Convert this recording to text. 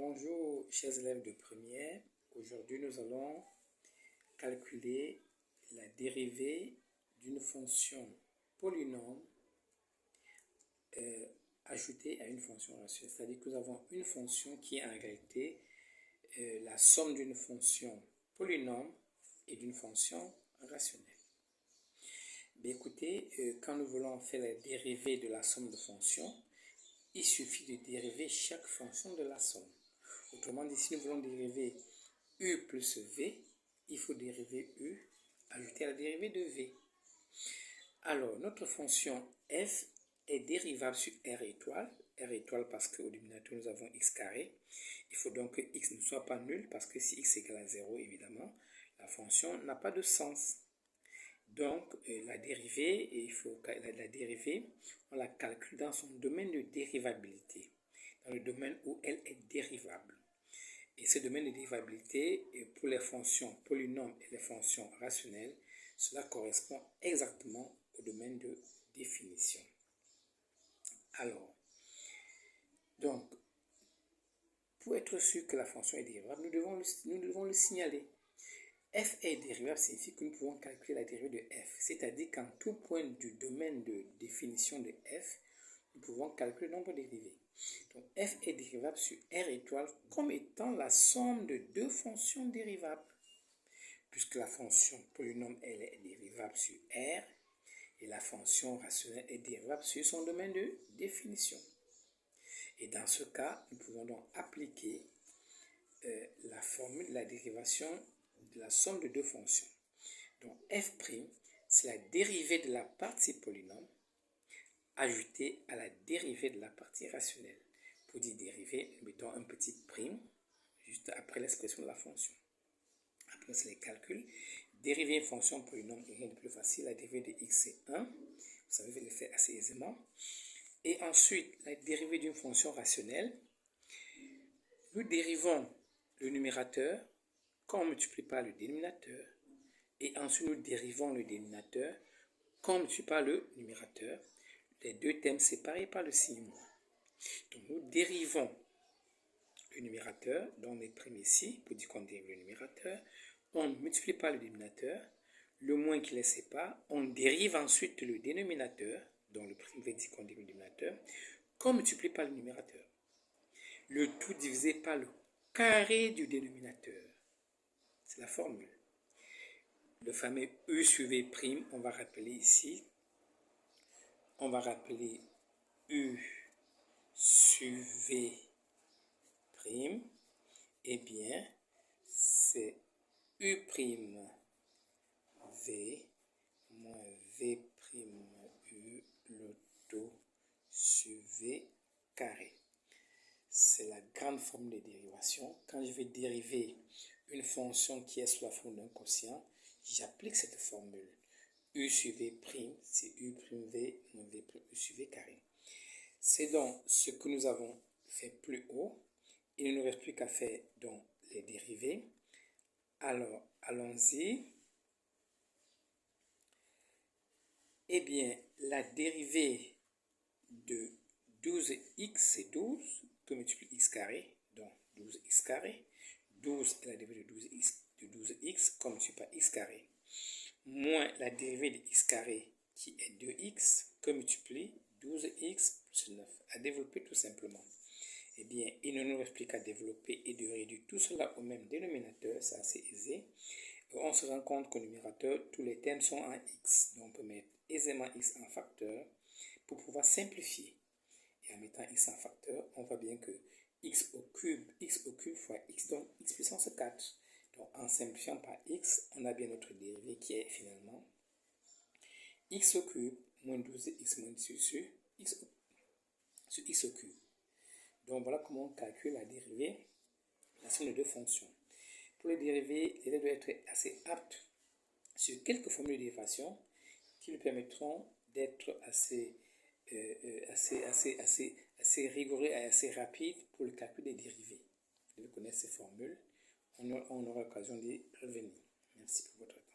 Bonjour chers élèves de première, aujourd'hui nous allons calculer la dérivée d'une fonction polynôme ajoutée à une fonction rationnelle. C'est-à-dire que nous avons une fonction qui est en réalité la somme d'une fonction polynôme et d'une fonction rationnelle. Mais écoutez, quand nous voulons faire la dérivée de la somme de fonctions, il suffit de dériver chaque fonction de la somme. Autrement dit, si nous voulons dériver u plus v, il faut dériver u ajouter à la dérivée de v. Alors, notre fonction f est dérivable sur r étoile parce qu'au dénominateur nous avons x carré. Il faut donc que x ne soit pas nul parce que si x égale à 0, évidemment, la fonction n'a pas de sens. Donc, la dérivée, on la calcule dans son domaine de dérivabilité, dans le domaine où elle est dérivable. Et ce domaine de dérivabilité, pour les fonctions polynômes et les fonctions rationnelles, cela correspond exactement au domaine de définition. Alors, donc, pour être sûr que la fonction est dérivable, nous devons le signaler. F est dérivable signifie que nous pouvons calculer la dérivée de f, c'est-à-dire qu'en tout point du domaine de définition de f, nous pouvons calculer le nombre dérivé. Donc f est dérivable sur r étoile comme étant la somme de deux fonctions dérivables, puisque la fonction polynôme elle est dérivable sur r et la fonction rationnelle est dérivable sur son domaine de définition. Et dans ce cas, nous pouvons donc appliquer la formule de la dérivation de la somme de deux fonctions. Donc f', c'est la dérivée de la partie polynôme ajoutée à la dérivée de la partie rationnelle. Pour dire dérivée, nous mettons un petit prime juste après l'expression de la fonction. Après, c'est les calculs. Dériver une fonction polynôme est rien de plus facile. La dérivée de x, c'est 1. Vous savez le faire assez aisément. Et ensuite, la dérivée d'une fonction rationnelle. Nous dérivons le numérateur quand on multiplie par le dénominateur. Et ensuite, nous dérivons le dénominateur quand on multiplie par le numérateur. Les deux termes séparés par le signe moins. Donc, nous dérivons le numérateur, donc on met prime ici, pour dire qu'on dérive le numérateur. On multiplie par le dénominateur, le moins qui les sépare. On dérive ensuite le dénominateur, donc le prime veut dire qu'on dérive le dénominateur, qu'on multiplie par le numérateur. Le tout divisé par le carré du dénominateur. C'est la formule. Le fameux u sur v', on va rappeler ici. On va rappeler u sur v', eh bien, c'est u' v moins v' u le tout sur v carré. C'est la grande formule de dérivation. Quand je vais dériver une fonction qui est sous la forme d'un quotient, j'applique cette formule. U sur v', c'est u' v moins v' u sur v carré. C'est donc ce que nous avons fait plus haut. Il ne nous reste plus qu'à faire donc les dérivés. Alors, allons-y. Eh bien, la dérivée de 12x, c'est 12, que multiplie x carré, donc 12x carré. 12 est la dérivée de 12x, comme multiplié par x carré, moins la dérivée de x carré, qui est 2x, que multiplie 12x plus 9, à développer tout simplement. Eh bien, il ne nous reste plus qu'à développer et de réduire tout cela au même dénominateur, c'est assez aisé. Et on se rend compte qu'au numérateur, tous les termes sont en x. Donc, on peut mettre aisément x en facteur pour pouvoir simplifier. Et en mettant x en facteur, on voit bien que x au cube fois x, donc x puissance 4. Donc, en simplifiant par x, on a bien notre dérivée qui est finalement x au cube moins 12x moins 10 sur x au cube. Donc, voilà comment on calcule la dérivée de la somme de deux fonctions. Pour les dérivés, l'élève doit être assez apte sur quelques formules de dérivation qui lui permettront d'être assez rigoureux et assez rapide pour le calcul des dérivés. Vous devez connaître ces formules. On aura l'occasion d'y revenir. Merci pour votre attention.